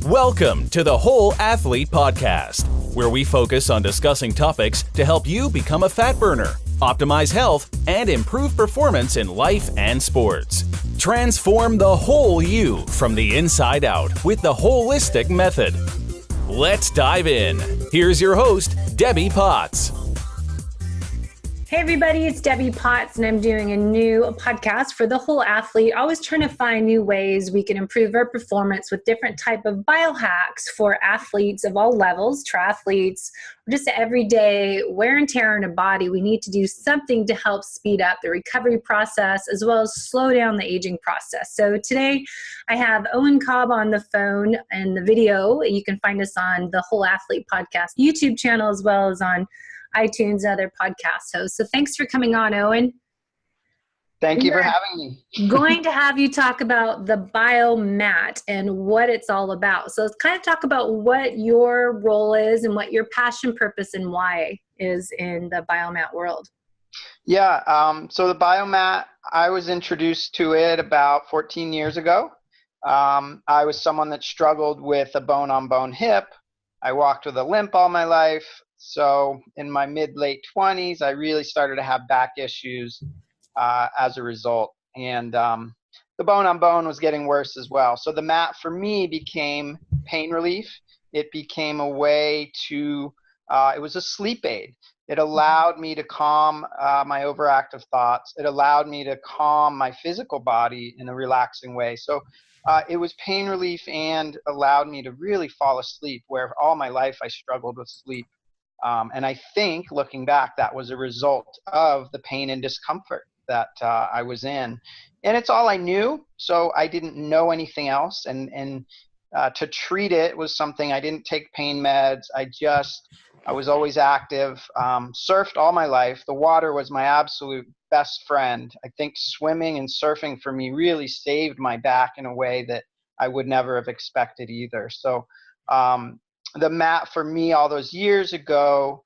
Welcome to the Whole Athlete Podcast, where we focus on discussing topics to help you become a fat burner, optimize health, and improve performance in life and sports. Transform the whole you from the inside out with the holistic method. Let's dive in. Here's your host, Debbie Potts. Hey everybody, it's Debbie Potts, and I'm doing a new podcast for the whole athlete. Always trying to find new ways we can improve our performance with different type of biohacks for athletes of all levels, triathletes, or just everyday wear and tear in a body. We need to do something to help speed up the recovery process as well as slow down the aging process. So today I have Owen Cobb on the phone and the video. You can find us on the Whole Athlete Podcast YouTube channel as well as on iTunes and other podcast hosts. So thanks for coming on, Owen. Thank you for having me. Going to have you talk about the Biomat and what it's all about. So let's kind of talk about what your role is and what your passion, purpose, and why is in the Biomat world. Yeah, so the Biomat, I was introduced to it about 14 years ago. I was someone that struggled with a bone-on-bone hip. I walked with a limp all my life. So in my mid-late 20s, I really started to have back issues as a result. And the bone-on-bone was getting worse as well. So the mat for me became pain relief. It became a way to, it was a sleep aid. It allowed me to calm my overactive thoughts. It allowed me to calm my physical body in a relaxing way. So it was pain relief and allowed me to really fall asleep, where all my life I struggled with sleep. And I think, looking back, that was a result of the pain and discomfort that I was in. And it's all I knew, so I didn't know anything else. And to treat it was something, I didn't take pain meds. I was always active, surfed all my life. The water was my absolute best friend. I think swimming and surfing for me really saved my back in a way that I would never have expected either. So the mat for me all those years ago,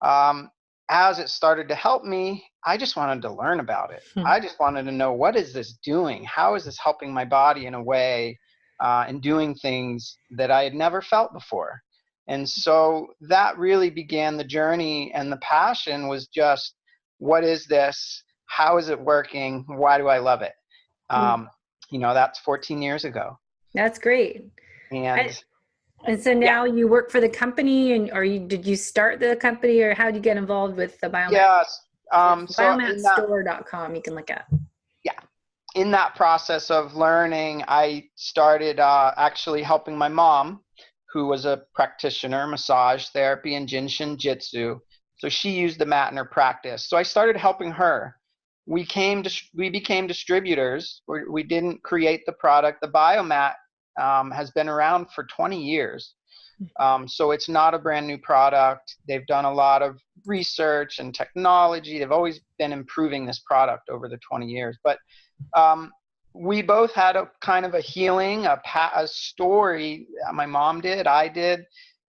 as it started to help me, I just wanted to learn about it. I just wanted to know, what is this doing? How is this helping my body in a way and doing things that I had never felt before? And so that really began the journey, and the passion was just, what is this? How is it working? Why do I love it? That's 14 years ago. That's great. And so now you work for the company, did you start the company, or how did you get involved with the Biomat? Yes. Biomatstore.com you can look at. Yeah. In that process of learning, I started actually helping my mom, who was a practitioner, massage therapy, and Jinshin Jitsu. So she used the mat in her practice. So I started helping her. We became distributors. We didn't create the product. The Biomat has been around for 20 years. So it's not a brand new product. They've done a lot of research and technology. They've always been improving this product over the 20 years. But we both had a kind of a healing, a story. My mom did, I did.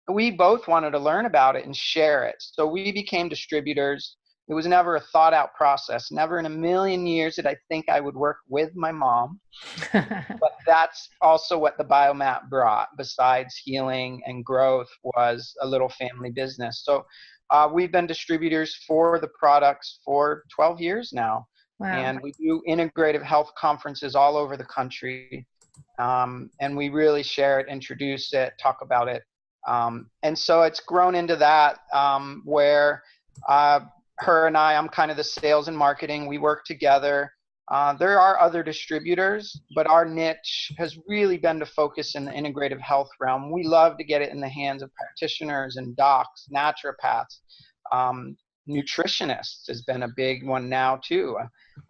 We both wanted to learn about it and share it. So we became distributors. It was never a thought out process. Never in a million years did I think I would work with my mom. But that's also what the Biomat brought, besides healing and growth, was a little family business. So we've been distributors for the products for 12 years now. Wow. And we do integrative health conferences all over the country. And we really share it, introduce it, talk about it. And so it's grown into that where her and I'm kind of the sales and marketing. We work together. There are other distributors, but our niche has really been to focus in the integrative health realm. We love to get it in the hands of practitioners and docs, naturopaths. Nutritionists has been a big one now too.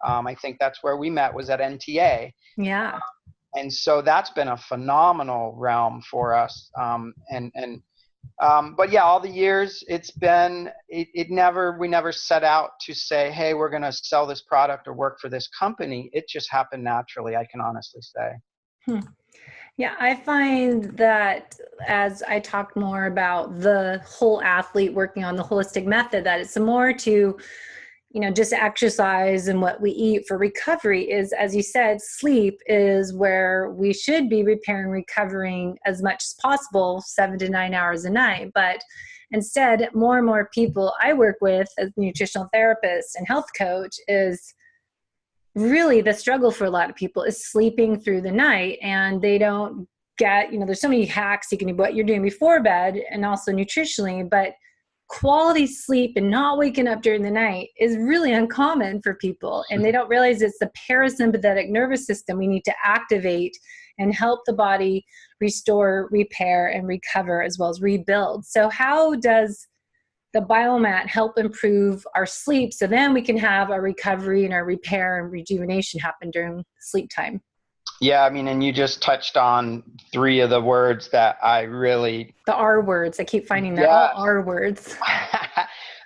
I think that's where we met, was at NTA. Yeah. And so that's been a phenomenal realm for us. But yeah, all the years it's been, we never set out to say, hey, we're going to sell this product or work for this company. It just happened naturally, I can honestly say. Yeah, I find that as I talk more about the whole athlete working on the holistic method, that it's more to just exercise and what we eat for recovery is, as you said, sleep is where we should be repairing, recovering as much as possible, 7 to 9 hours a night. But instead, more and more people I work with as nutritional therapist and health coach is really the struggle for a lot of people is sleeping through the night, and they don't get, there's so many hacks you can do what you're doing before bed and also nutritionally, but quality sleep and not waking up during the night is really uncommon for people, and they don't realize it's the parasympathetic nervous system we need to activate and help the body restore, repair, and recover as well as rebuild. So how does the Biomat help improve our sleep so then we can have our recovery and our repair and rejuvenation happen during sleep time? Yeah, I mean, and you just touched on 3 of the words that I really... The R words. I keep finding that. Yeah. All R words.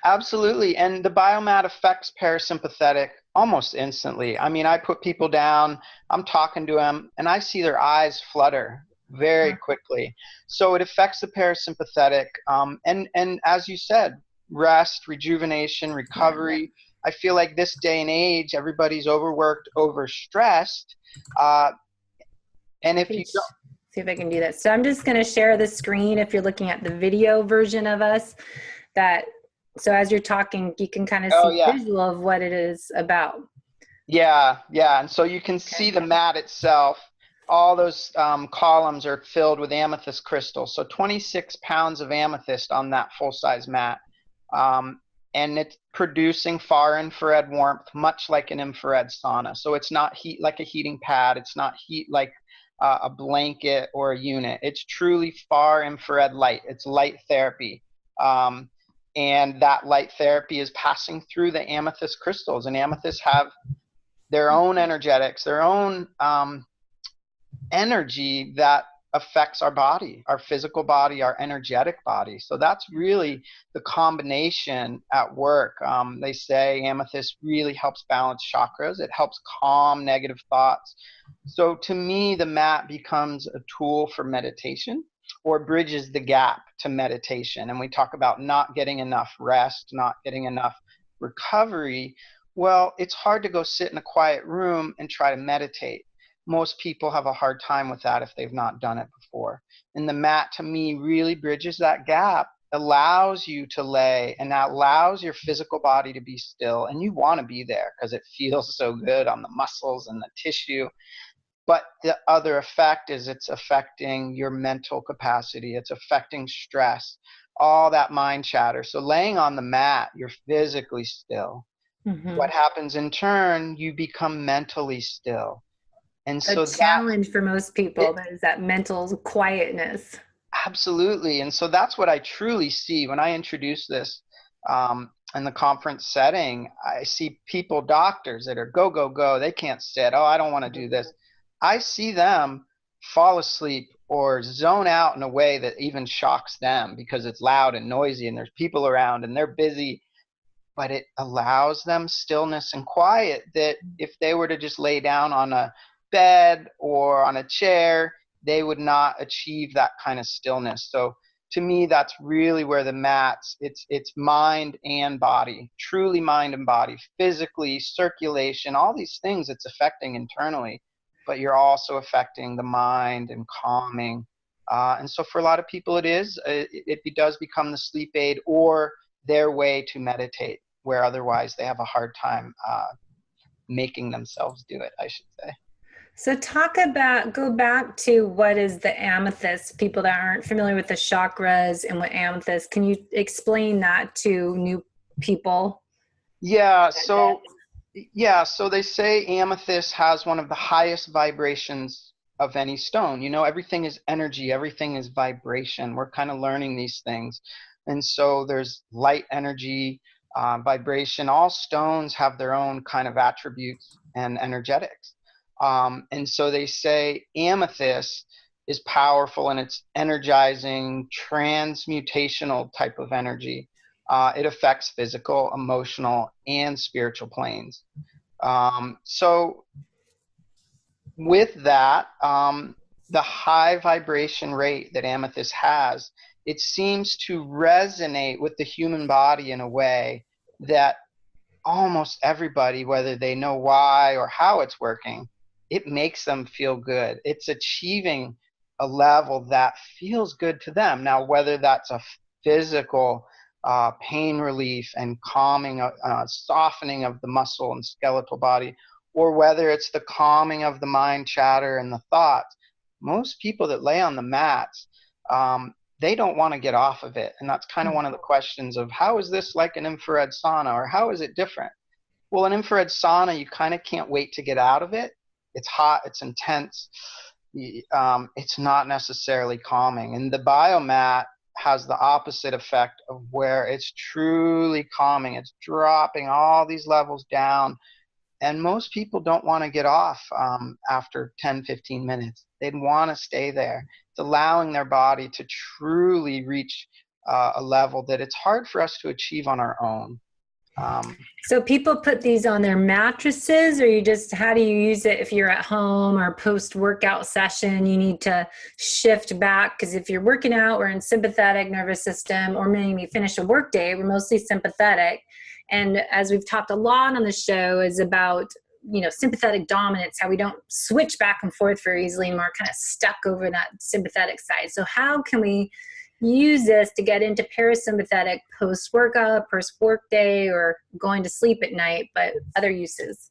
Absolutely. And the Biomat affects parasympathetic almost instantly. I mean, I put people down, I'm talking to them, and I see their eyes flutter very quickly. So it affects the parasympathetic. And as you said, rest, rejuvenation, recovery. I feel like this day and age, everybody's overworked, overstressed. And if you don't... See if I can do that. So I'm just going to share the screen if you're looking at the video version of us. So as you're talking, you can kind of see a visual of what it is about. Yeah. And so you can see the mat itself. All those columns are filled with amethyst crystals. So 26 pounds of amethyst on that full-size mat. And it's producing far infrared warmth, much like an infrared sauna. So it's not heat like a heating pad. It's not heat like a blanket or a unit. It's truly far infrared light. It's light therapy. And that light therapy is passing through the amethyst crystals. And amethysts have their own energetics, their own energy that affects our body, our physical body, our energetic body. So that's really the combination at work. They say amethyst really helps balance chakras. It helps calm negative thoughts. So to me, the mat becomes a tool for meditation, or bridges the gap to meditation. And we talk about not getting enough rest, not getting enough recovery. Well, it's hard to go sit in a quiet room and try to meditate. Most people have a hard time with that if they've not done it before. And the mat, to me, really bridges that gap, allows you to lay, and that allows your physical body to be still. And you want to be there because it feels so good on the muscles and the tissue. But the other effect is it's affecting your mental capacity. It's affecting stress, all that mind chatter. So laying on the mat, you're physically still. What happens in turn, you become mentally still. And so a challenge for most people is that mental quietness. Absolutely. And so that's what I truly see when I introduce this in the conference setting. I see people, doctors that are go, go, go. They can't sit. Oh, I don't want to do this. I see them fall asleep or zone out in a way that even shocks them because it's loud and noisy and there's people around and they're busy. But it allows them stillness and quiet that if they were to just lay down on a bed or on a chair, they would not achieve that kind of stillness. So to me, that's really where the mats, it's mind and body, truly mind and body, physically, circulation, all these things it's affecting internally, but you're also affecting the mind and calming. And so for a lot of people it does become the sleep aid or their way to meditate, where otherwise they have a hard time making themselves do it, I should say. So go back to what is the amethyst, people that aren't familiar with the chakras and what amethyst, can you explain that to new people? Yeah, so they say amethyst has one of the highest vibrations of any stone. You know, everything is energy, everything is vibration. We're kind of learning these things. And so there's light energy, vibration. All stones have their own kind of attributes and energetics. And so they say amethyst is powerful and it's energizing, transmutational type of energy. It affects physical, emotional, and spiritual planes. So with that, the high vibration rate that amethyst has, it seems to resonate with the human body in a way that almost everybody, whether they know why or how it's working, it makes them feel good. It's achieving a level that feels good to them. Now, whether that's a physical pain relief and calming, softening of the muscle and skeletal body, or whether it's the calming of the mind chatter and the thoughts, most people that lay on the mats, they don't want to get off of it. And that's kind of one of the questions of, how is this like an infrared sauna, or how is it different? Well, an infrared sauna, you kind of can't wait to get out of it. It's hot, it's intense. It's not necessarily calming. And the Biomat has the opposite effect of where it's truly calming. It's dropping all these levels down. And most people don't want to get off after 10, 15 minutes. They'd want to stay there. It's allowing their body to truly reach a level that it's hard for us to achieve on our own. So people put these on their mattresses, or how do you use it if you're at home or post-workout session? You need to shift back, because if you're working out, we're in sympathetic nervous system, or maybe we finish a work day, we're mostly sympathetic. And as we've talked a lot on the show is about, sympathetic dominance, how we don't switch back and forth very easily, and we're kind of stuck over that sympathetic side. So how can we use this to get into parasympathetic post-workout, post-work day, or going to sleep at night, but other uses?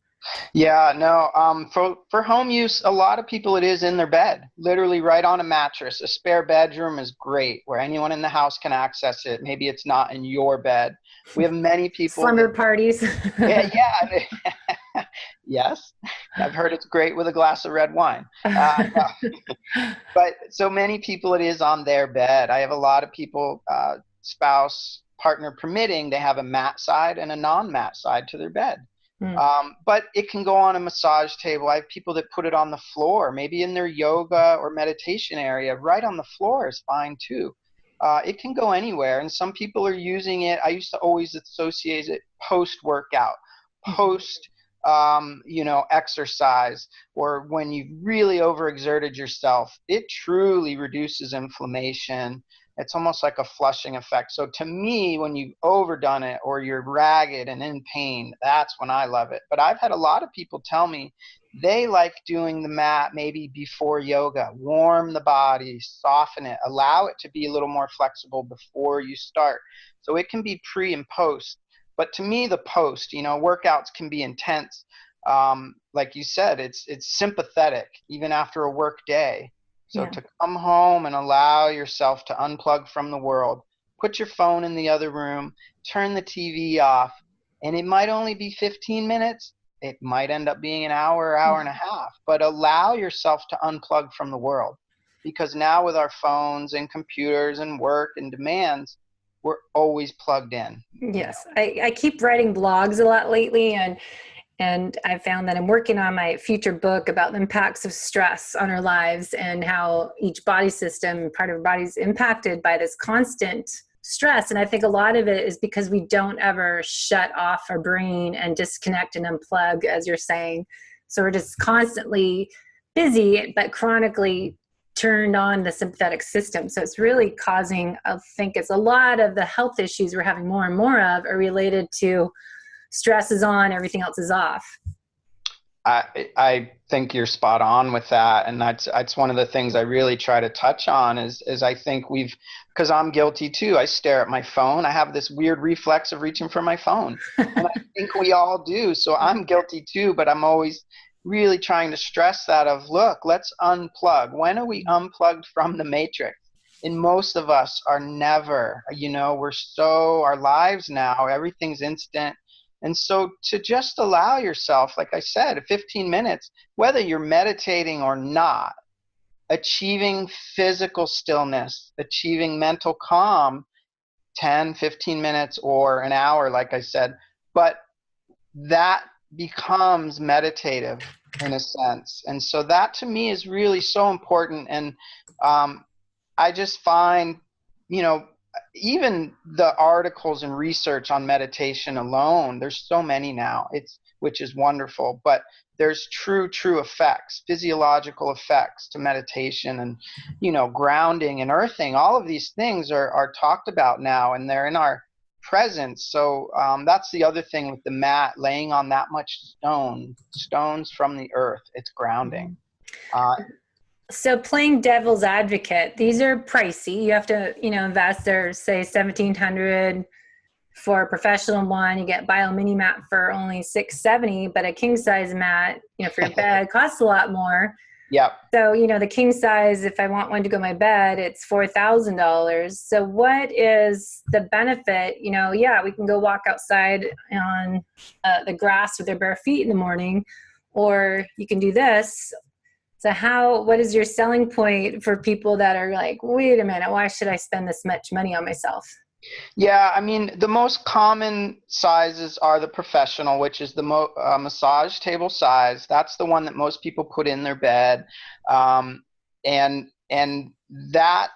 Yeah, no, for home use, a lot of people, it is in their bed, literally right on a mattress. A spare bedroom is great, where anyone in the house can access it. Maybe it's not in your bed. We have many people. Slumber parties. Yeah. Yes, I've heard it's great with a glass of red wine. But so many people, it is on their bed. I have a lot of people, spouse, partner permitting, they have a mat side and a non-mat side to their bed. But it can go on a massage table. I have people that put it on the floor, maybe in their yoga or meditation area. Right on the floor is fine too. It can go anywhere, and some people are using it. I used to always associate it post-workout, exercise, or when you've really overexerted yourself. It truly reduces inflammation. It's almost like a flushing effect. So to me, when you've overdone it or you're ragged and in pain, that's when I love it. But I've had a lot of people tell me they like doing the mat maybe before yoga. Warm the body, soften it, allow it to be a little more flexible before you start. So it can be pre and post. But to me, the post, workouts can be intense. Like you said, it's sympathetic even after a work day. So to come home and allow yourself to unplug from the world, put your phone in the other room, turn the TV off, and it might only be 15 minutes. It might end up being an hour, hour and a half, but allow yourself to unplug from the world. Because now with our phones and computers and work and demands, we're always plugged in. Yes. I keep writing blogs a lot lately, and I found that I'm working on my future book about the impacts of stress on our lives and how each body system, part of our body, is impacted by this constant stress. And I think a lot of it is because we don't ever shut off our brain and disconnect and unplug, as you're saying. So we're just constantly busy, but chronically turned on the sympathetic system. So it's really causing, I think it's a lot of the health issues we're having more and more of are related to stress is on, everything else is off. I think you're spot on with that. And that's one of the things I really try to touch on is I think because I'm guilty too. I stare at my phone. I have this weird reflex of reaching for my phone. And I think we all do. So I'm guilty too, but I'm always really trying to stress that of, look, let's unplug. When are we unplugged from the matrix? And most of us are never, our lives now, everything's instant. And so to just allow yourself, like I said, 15 minutes, whether you're meditating or not, achieving physical stillness, achieving mental calm, 10, 15 minutes or an hour, like I said, but that becomes meditative in a sense. And so that to me is really so important. And I just find, even the articles and research on meditation alone, there's so many now, which is wonderful, but there's true effects, physiological effects to meditation and, grounding and earthing. All of these things are talked about now, and they're in our presence. So that's the other thing with the mat, laying on that much stones from the earth. It's grounding. So playing devil's advocate, these are pricey. You have to, invest or say $1,700 for a professional one. You get Bio Mini Mat for only $670, but a king size mat, for your bed costs a lot more. Yep. So, the king size, if I want one to go in my bed, it's $4,000. So what is the benefit? We can go walk outside on the grass with our bare feet in the morning, or you can do this. So what is your selling point for people that are like, wait a minute, why should I spend this much money on myself? Yeah, I mean, the most common sizes are the professional, which is the massage table size. That's the one that most people put in their bed. And that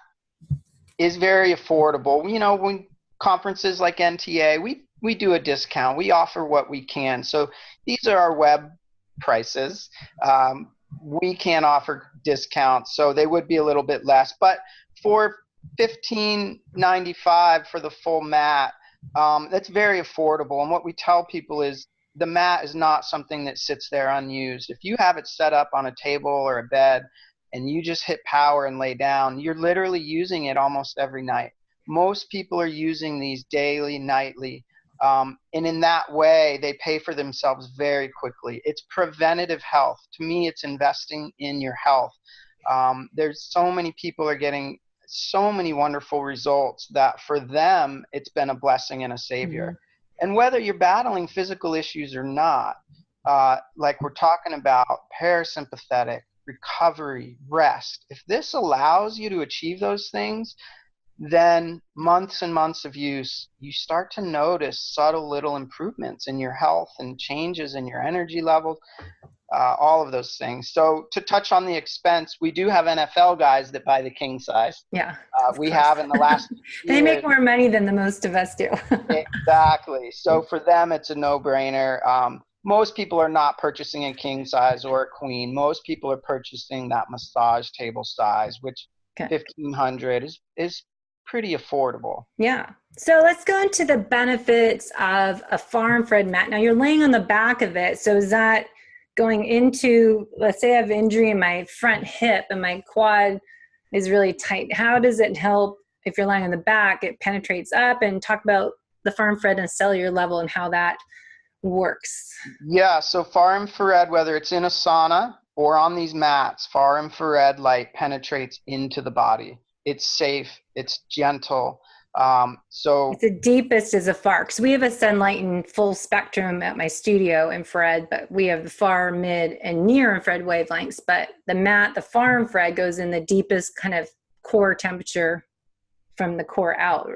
is very affordable. When conferences like NTA, we do a discount. We offer what we can. So these are our web prices. We can't offer discounts, so they would be a little bit less. But for $1,595 for the full mat, that's very affordable. And what we tell people is the mat is not something that sits there unused. If you have it set up on a table or a bed and you just hit power and lay down, you're literally using it almost every night. Most people are using these daily, nightly, and in that way they pay for themselves very quickly. It's preventative health. To me, it's investing in your health. There's so many people are getting so many wonderful results that for them it's been a blessing and a savior. Mm-hmm. And whether you're battling physical issues or not, like we're talking about parasympathetic, recovery, rest, if this allows you to achieve those things, then months and months of use, you start to notice subtle little improvements in your health and changes in your energy levels. All of those things. So to touch on the expense, we do have NFL guys that buy the king size. Yeah. We have in the last They years. make more money than the most of us do. Exactly. So for them, it's a no-brainer. Most people are not purchasing a king size or a queen. Most people are purchasing that massage table size, which $1,500 is pretty affordable. Yeah. So let's go into the benefits of a farm-fed mat. Now you're laying on the back of it. So is that going into, let's say I have injury in my front hip and my quad is really tight. How does it help if you're lying on the back? It penetrates up, and talk about the far infrared and cellular level and how that works. Yeah, so far infrared, whether it's in a sauna or on these mats, far infrared light penetrates into the body. It's safe, it's gentle. So it's the deepest is a far, because we have a sunlight and full spectrum at my studio infrared, but we have the far, mid, and near infrared wavelengths. But the far infrared goes in the deepest kind of core temperature from the core out.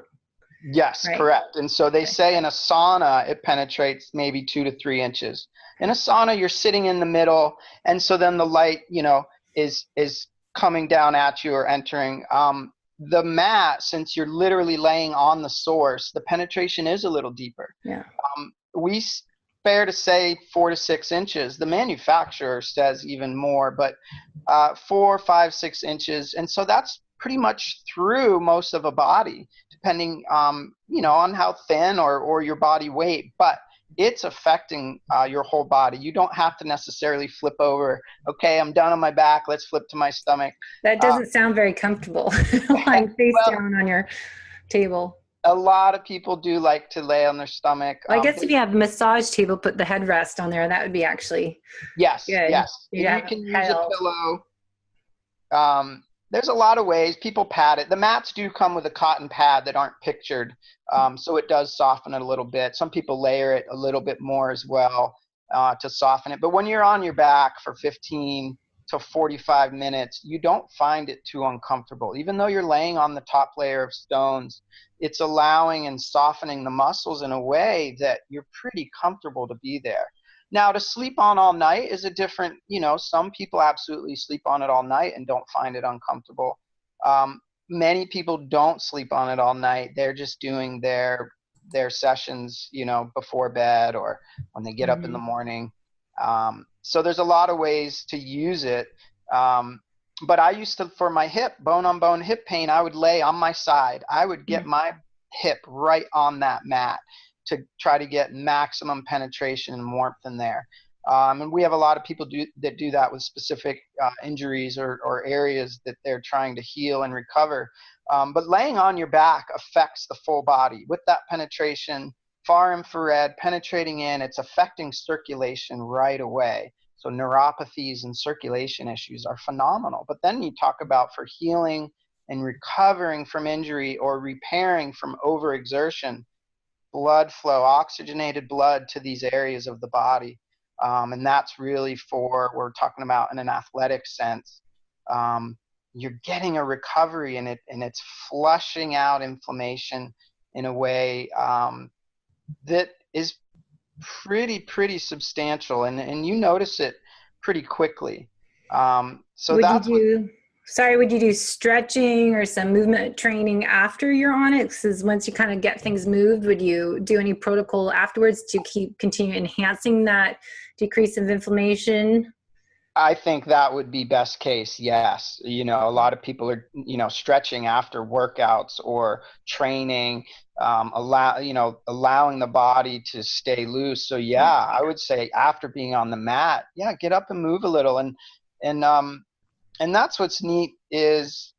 Yes, right? Correct. And so they say in a sauna, it penetrates maybe 2 to 3 inches. In a sauna, you're sitting in the middle, and so then the light, is coming down at you or entering. The mat, since you're literally laying on the source, the penetration is a little deeper. Yeah. Fair to say 4 to 6 inches. The manufacturer says even more, but 4, 5, 6 inches. And so that's pretty much through most of a body, depending, on how thin or your body weight. But it's affecting your whole body. You don't have to necessarily flip over. Okay, I'm done on my back. Let's flip to my stomach. That doesn't sound very comfortable, lying face down on your table. A lot of people do like to lay on their stomach. Well, I guess if you have a massage table, put the headrest on there. That would be actually yes, good. Yes. You can use a pillow. There's a lot of ways. People pad it. The mats do come with a cotton pad that aren't pictured, so it does soften it a little bit. Some people layer it a little bit more as well to soften it. But when you're on your back for 15 to 45 minutes, you don't find it too uncomfortable. Even though you're laying on the top layer of stones, it's allowing and softening the muscles in a way that you're pretty comfortable to be there. Now, to sleep on all night is a different, some people absolutely sleep on it all night and don't find it uncomfortable. Many people don't sleep on it all night. They're just doing their sessions, before bed or when they get up in the morning. So there's a lot of ways to use it. But I used to, for my hip, bone-on-bone hip pain, I would lay on my side. I would get my hip right on that mat to try to get maximum penetration and warmth in there. And we have a lot of people that do that with specific injuries or areas that they're trying to heal and recover. But laying on your back affects the full body. With that penetration, far infrared penetrating in, it's affecting circulation right away. So neuropathies and circulation issues are phenomenal. But then you talk about for healing and recovering from injury or repairing from overexertion, blood flow, oxygenated blood to these areas of the body. And that's really we're talking about in an athletic sense. You're getting a recovery and it's flushing out inflammation in a way that is pretty substantial, and you notice it pretty quickly. So would you do stretching or some movement training after you're on it? Because once you kind of get things moved, would you do any protocol afterwards to continue enhancing that decrease of inflammation? I think that would be best case, yes. A lot of people are, stretching after workouts or training, allowing the body to stay loose. So yeah, I would say after being on the mat, get up and move a little. And that's what's neat is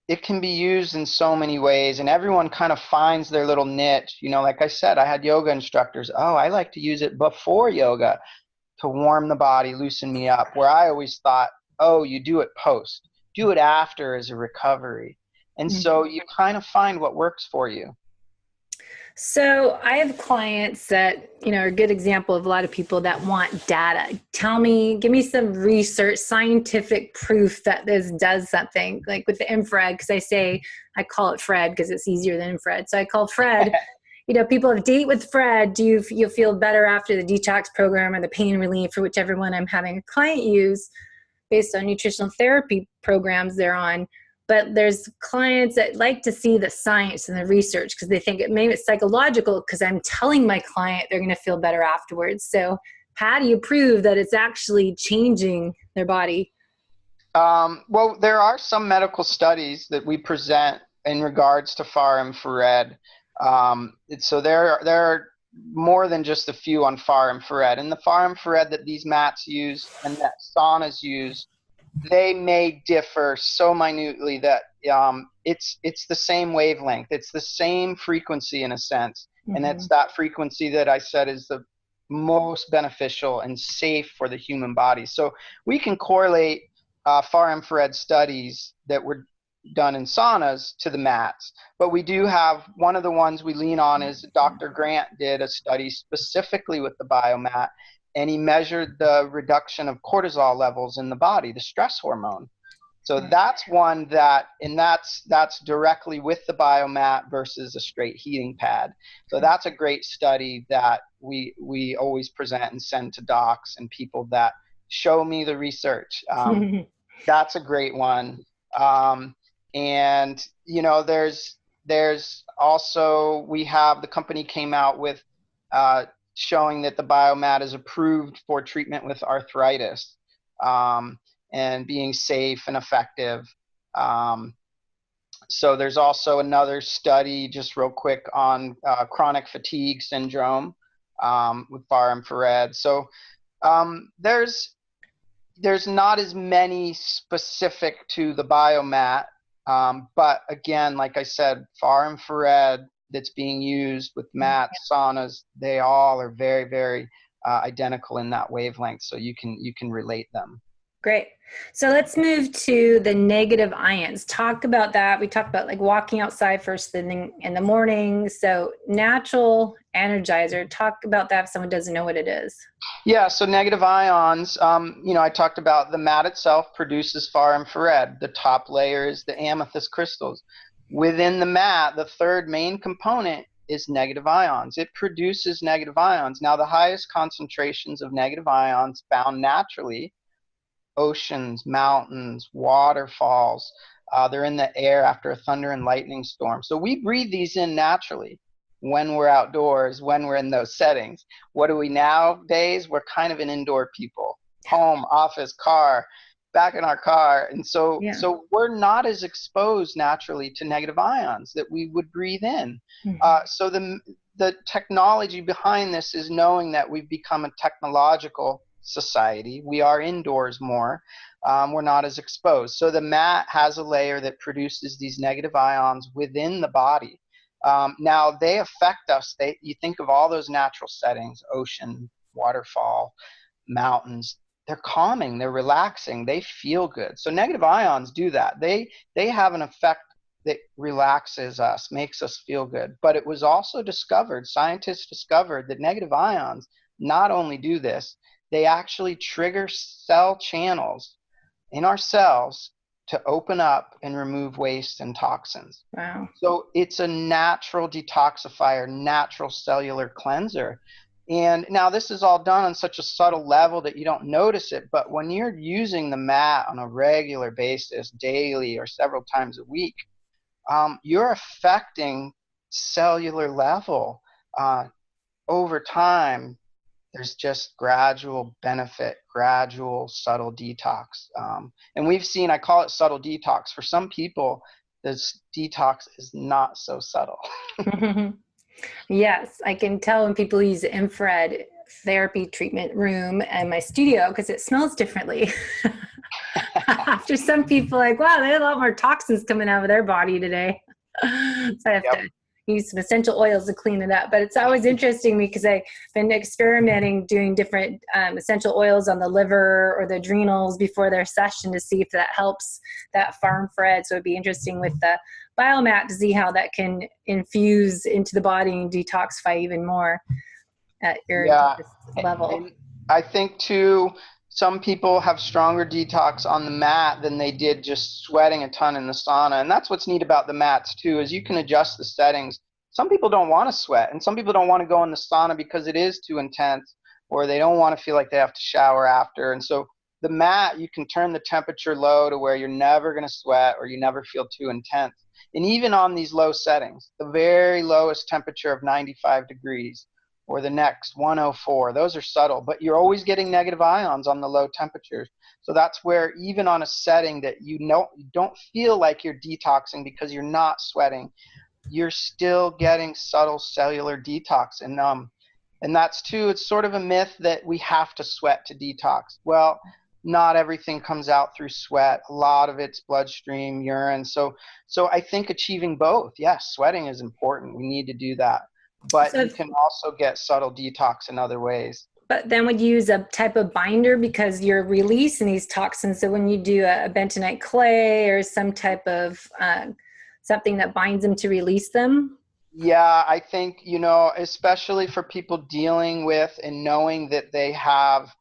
it can be used in so many ways, and everyone kind of finds their little niche. Like I said, I had yoga instructors. Oh, I like to use it before yoga to warm the body, loosen me up, where I always thought, oh, you do it post. Do it after as a recovery. And so you kind of find what works for you. So I have clients that, are a good example of a lot of people that want data. Give me some research, scientific proof that this does something, like with the infrared, because I call it Fred because it's easier than infrared. So I call Fred. People have date with Fred. You'll feel better after the detox program or the pain relief, or whichever one I'm having a client use based on nutritional therapy programs they're on. But there's clients that like to see the science and the research because they think maybe it's psychological because I'm telling my client they're going to feel better afterwards. So how do you prove that it's actually changing their body? Well, there are some medical studies that we present in regards to far infrared. So there are more than just a few on far infrared. And the far infrared that these mats use and that saunas use, they may differ so minutely that it's the same wavelength. It's the same frequency in a sense. Mm-hmm. And it's that frequency that I said is the most beneficial and safe for the human body. So we can correlate far infrared studies that were done in saunas to the mats. But we do have one of the ones we lean on is Dr. Grant did a study specifically with the Biomat, and he measured the reduction of cortisol levels in the body, the stress hormone. So that's one that's directly with the Biomat versus a straight heating pad. So that's a great study that we always present and send to docs and people that show me the research. That's a great one. And there's also, the company came out with showing that the Biomat is approved for treatment with arthritis, and being safe and effective. So there's also another study, just real quick, on chronic fatigue syndrome with far infrared. So there's not as many specific to the Biomat, but again, like I said, far infrared that's being used with mats, saunas, they all are very, very identical in that wavelength, so you can relate them. Great. So let's move to the negative ions. Talk about that. We talked about like walking outside first thing in the morning. So natural energizer. Talk about that if someone doesn't know what it is. Yeah, so negative ions, I talked about the mat itself produces far infrared. The top layer is the amethyst crystals. Within the mat, the third main component is negative ions. It produces negative ions. Now, the highest concentrations of negative ions found naturally, oceans, mountains, waterfalls, they're in the air after a thunder and lightning storm. So we breathe these in naturally when we're outdoors, when we're in those settings. What are we nowadays? We're kind of an indoor people. Home, office, car. back in our car. And so Yeah. we're not as exposed naturally to negative ions that we would breathe in. So the technology behind this is knowing that we've become a technological society. We are indoors more. We're not as exposed. So the mat has a layer that produces these negative ions within the body. Now they affect us. You think of all those natural settings, ocean, waterfall, mountains. They're calming, they're relaxing, they feel good. So negative ions do that. They have an effect that relaxes us, makes us feel good. But it was also discovered, scientists discovered that negative ions not only do this, they actually trigger cell channels in our cells to open up and remove waste and toxins. Wow. So it's a natural detoxifier, natural cellular cleanser. And now this is all done on such a subtle level that you don't notice it, but when you're using the mat on a regular basis, daily or several times a week, you're affecting cellular level. Over time, there's just gradual benefit, gradual subtle detox. And we've seen, I call it subtle detox. For some people, this detox is not so subtle. Yes, I can tell when people use the infrared therapy treatment room in my studio because it smells differently. After some people like, wow, they had a lot more toxins coming out of their body today. So I have to use some essential oils to clean it up. But it's always interesting because I've been experimenting doing different essential oils on the liver or the adrenals before their session to see if that helps that farm fred. So it'd be interesting with the Biomat to see how that can infuse into the body and detoxify even more at your level. And I think too, some people have stronger detox on the mat than they did just sweating a ton in the sauna. And that's what's neat about the mats too, is you can adjust the settings. Some people don't want to sweat, and some people don't want to go in the sauna because it is too intense, or they don't want to feel like they have to shower after. And so the mat, you can turn the temperature low to where you're never going to sweat or you never feel too intense. And even on these low settings, the very lowest temperature of 95 degrees, or the next 104, those are subtle, but you're always getting negative ions on the low temperatures. So that's where even on a setting that you don't feel like you're detoxing because you're not sweating, you're still getting subtle cellular detox. And that's too, it's sort of a myth that we have to sweat to detox. Well, not everything comes out through sweat. A lot of it's bloodstream, urine. So I think achieving both, yes, sweating is important. We need to do that. But you can also get subtle detox in other ways. But then would you use a type of binder because you're releasing these toxins? So when you do a bentonite clay or some type of something that binds them to release them? Yeah, I think, especially for people dealing with and knowing that they have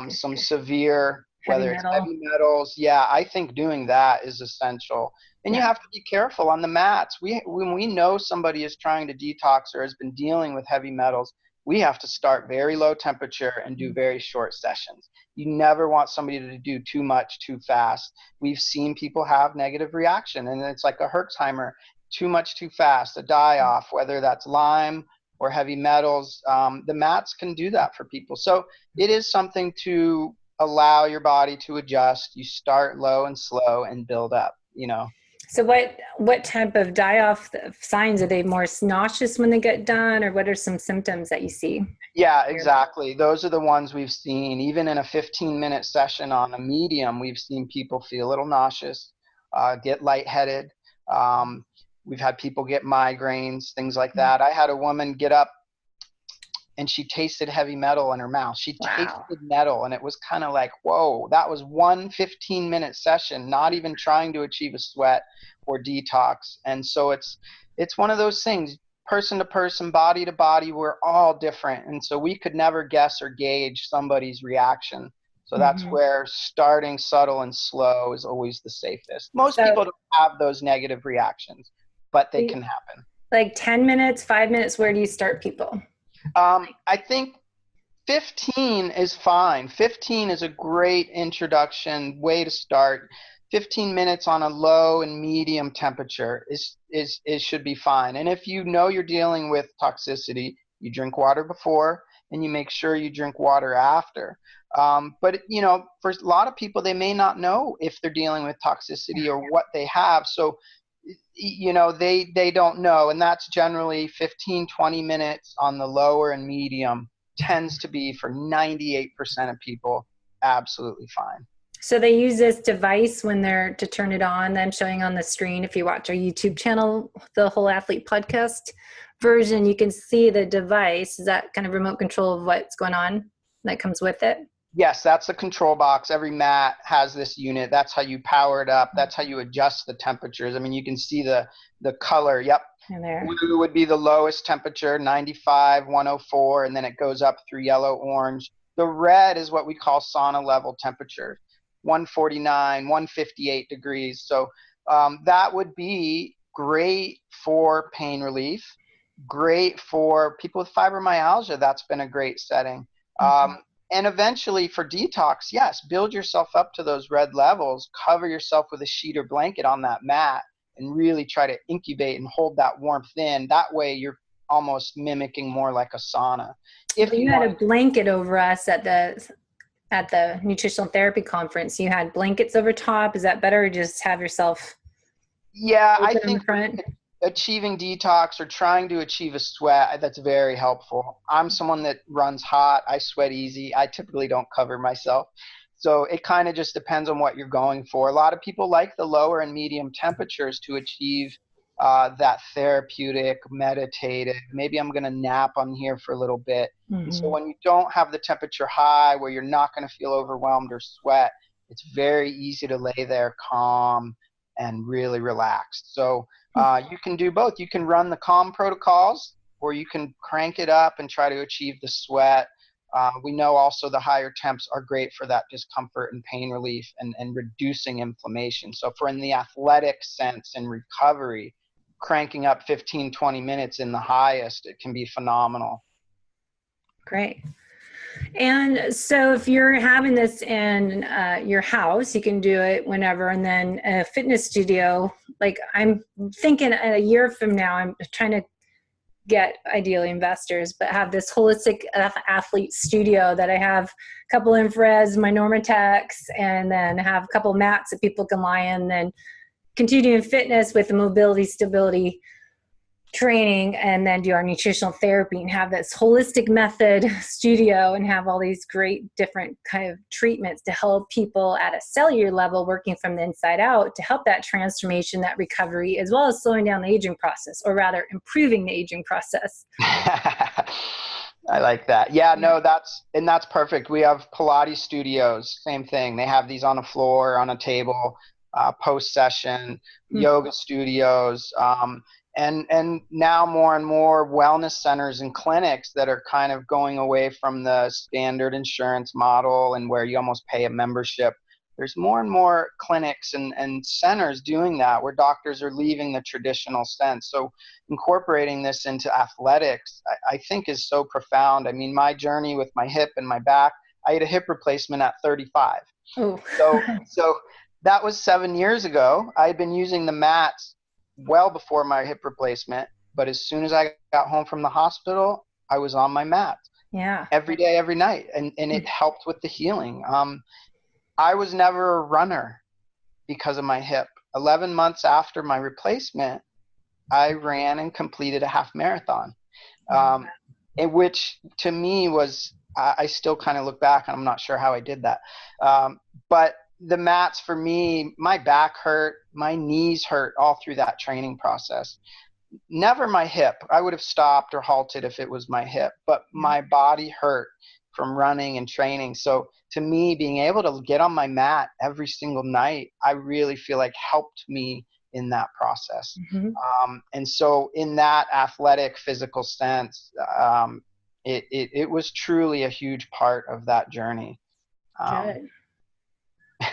some severe, whether it's heavy metals, I think doing that is essential. And you have to be careful on the mats. When we know somebody is trying to detox or has been dealing with heavy metals, we have to start very low temperature and do very short sessions. You never want somebody to do too much too fast. We've seen people have negative reaction, and it's like a Herxheimer, too much too fast, a die-off, whether that's Lyme or heavy metals. The mats can do that for people. So it is something to allow your body to adjust. You start low and slow and build up, So what type of die-off signs? Are they more nauseous when they get done, or what are some symptoms that you see? Yeah, exactly. Those are the ones we've seen. Even in a 15-minute session on a medium, we've seen people feel a little nauseous, get lightheaded. We've had people get migraines, things like that. I had a woman get up and she tasted heavy metal in her mouth. She tasted metal, and it was kind of like, whoa, that was one 15-minute session, not even trying to achieve a sweat or detox. And so it's one of those things, person to person, body to body, we're all different. And so we could never guess or gauge somebody's reaction. So that's where starting subtle and slow is always the safest. Most people don't have those negative reactions, but they can happen. Like 10 minutes, 5 minutes, where do you start people? I think 15 is fine. 15 is a great introduction way to start. 15 minutes on a low and medium temperature is should be fine. And if you know you're dealing with toxicity, you drink water before, and you make sure you drink water after. But for a lot of people, they may not know if they're dealing with toxicity or what they have. So, they don't know. And that's generally 15, 20 minutes on the lower and medium tends to be, for 98% of people, absolutely fine. So they use this device to turn it on. Then showing on the screen, if you watch our YouTube channel, the Whole Athlete podcast version, you can see the device. Is that kind of remote control of what's going on that comes with it? Yes, that's the control box. Every mat has this unit. That's how you power it up. That's how you adjust the temperatures. I mean, you can see the color. Yep. And there. Blue would be the lowest temperature, 95, 104, and then it goes up through yellow, orange. The red is what we call sauna level temperature, 149, 158 degrees. So that would be great for pain relief, great for people with fibromyalgia. That's been a great setting. And eventually for detox, yes, build yourself up to those red levels, cover yourself with a sheet or blanket on that mat, and really try to incubate and hold that warmth in. That way you're almost mimicking more like a sauna. If you had a blanket over us at the nutritional therapy conference, you had blankets over top. Is that better, or just have yourself? Yeah, I think achieving detox or trying to achieve a sweat, that's very helpful. I'm someone that runs hot. I sweat easy. I typically don't cover myself. So it kind of just depends on what you're going for. A lot of people like the lower and medium temperatures to achieve that therapeutic, meditative, maybe I'm going to nap on here for a little bit. Mm-hmm. So when you don't have the temperature high where you're not going to feel overwhelmed or sweat, it's very easy to lay there calm and really relaxed. So you can do both. You can run the calm protocols, or you can crank it up and try to achieve the sweat. We know also the higher temps are great for that discomfort and pain relief and reducing inflammation. So for in the athletic sense and recovery, cranking up 15, 20 minutes in the highest, it can be phenomenal. Great. And so if you're having this in your house, you can do it whenever. And then a fitness studio, like I'm thinking a year from now, I'm trying to get ideally investors, but have this holistic athlete studio that I have a couple infrareds, my Normatex, and then have a couple mats that people can lie in, then continue in fitness with the mobility, stability training, and then do our nutritional therapy and have this holistic method studio and have all these great different kind of treatments to help people at a cellular level, working from the inside out to help that transformation, that recovery, as well as slowing down the aging process, or rather improving the aging process. I like that. Yeah, no, that's perfect. We have Pilates Studios, same thing. They have these on a floor, on a table, post session, yoga studios, and now more and more wellness centers and clinics that are kind of going away from the standard insurance model and where you almost pay a membership. There's more and more clinics and centers doing that, where doctors are leaving the traditional sense. So incorporating this into athletics, I think is so profound. I mean, my journey with my hip and my back, I had a hip replacement at 35. Oh. So that was 7 years ago. I had been using the mats well before my hip replacement, but as soon as I got home from the hospital, I was on my mat. Yeah. Every day, every night, and it helped with the healing. I was never a runner because of my hip. 11 months after my replacement, I ran and completed a half marathon, which to me was, I still kind of look back and I'm not sure how I did that. But the mats for me, my back hurt, my knees hurt all through that training process. Never my hip. I would have stopped or halted if it was my hip, but my body hurt from running and training. So to me, being able to get on my mat every single night, I really feel like helped me in that process. Mm-hmm. And so in that athletic, physical sense, it was truly a huge part of that journey. Good.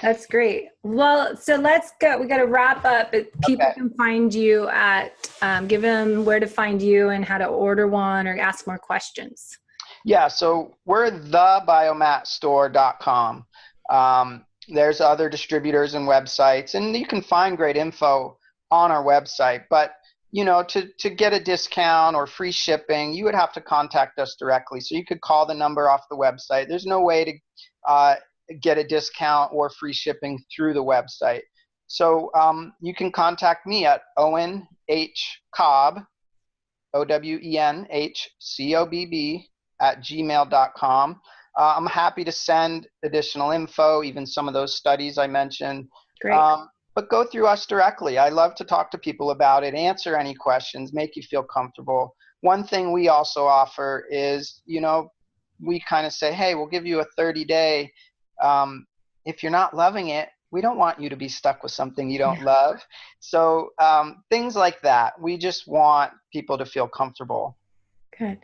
That's great. Well, so let's go. We got to wrap up. People can find you at, give them where to find you and how to order one or ask more questions. Yeah, so we're thebiomatstore.com. There's other distributors and websites, and you can find great info on our website. But to get a discount or free shipping, you would have to contact us directly. So you could call the number off the website. There's no way to get a discount or free shipping through the website. So you can contact me at Owen H. Cobb, OwenHCobb @gmail.com. I'm happy to send additional info, even some of those studies I mentioned. Great. But go through us directly. I love to talk to people about it, answer any questions, make you feel comfortable. One thing we also offer is, we kind of say, hey, we'll give you a 30-day. If you're not loving it, we don't want you to be stuck with something you don't love. So things like that. We just want people to feel comfortable. Good.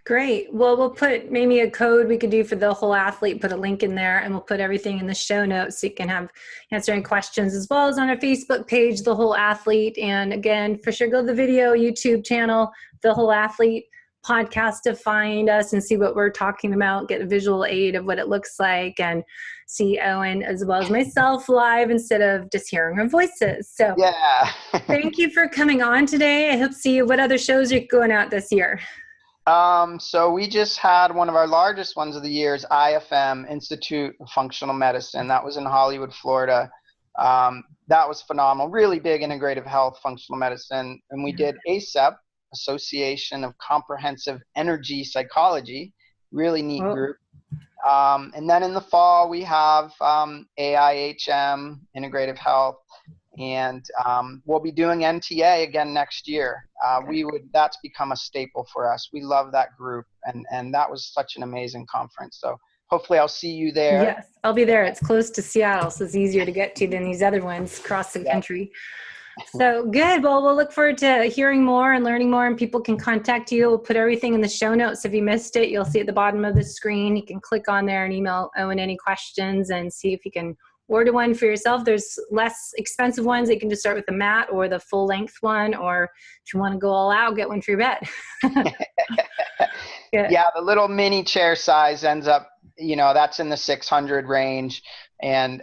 Great. Well, we'll put maybe a code we could do for the whole athlete, put a link in there, and we'll put everything in the show notes so you can answer any questions, as well as on our Facebook page, The Whole Athlete. And again, for sure, go to the video YouTube channel, The Whole Athlete podcast, to find us and see what we're talking about, get a visual aid of what it looks like, and see Owen as well as myself live instead of just hearing our voices. So yeah. Thank you for coming on today. I hope to see you. What other shows are going out this year? So we just had one of our largest ones of the year is IFM, Institute of Functional Medicine. That was in Hollywood, Florida. That was phenomenal. Really big integrative health, functional medicine. And we did ACEP, Association of Comprehensive Energy Psychology. Really neat group. And then in the fall, we have AIHM, Integrative Health. And we'll be doing NTA again next year. That's become a staple for us. We love that group, and that was such an amazing conference. So hopefully I'll see you there. Yes, I'll be there. It's close to Seattle, so it's easier to get to than these other ones across the country. So good. Well, we'll look forward to hearing more and learning more, and people can contact you. We'll put everything in the show notes. If you missed it, you'll see at the bottom of the screen. You can click on there and email Owen any questions and see if you can order one for yourself. There's less expensive ones. You can just start with the mat or the full length one, or if you want to go all out, get one for your bed. Yeah, the little mini chair size ends up, that's in the 600 range. And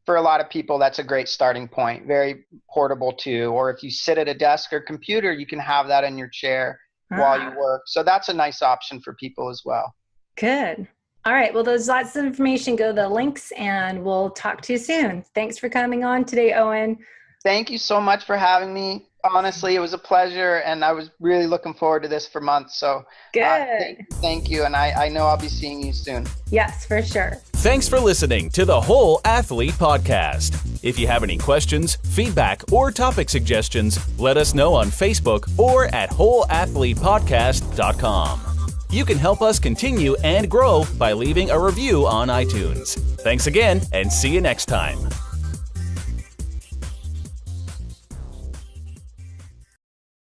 for a lot of people, that's a great starting point. Very portable too. Or if you sit at a desk or computer, you can have that in your chair while you work. So that's a nice option for people as well. Good. All right. Well, there's lots of information. Go to the links, and we'll talk to you soon. Thanks for coming on today, Owen. Thank you so much for having me. Honestly, it was a pleasure, and I was really looking forward to this for months. So good. Thank you. And I know I'll be seeing you soon. Yes, for sure. Thanks for listening to the Whole Athlete Podcast. If you have any questions, feedback, or topic suggestions, let us know on Facebook or at wholeathletepodcast.com. You can help us continue and grow by leaving a review on iTunes. Thanks again, and see you next time.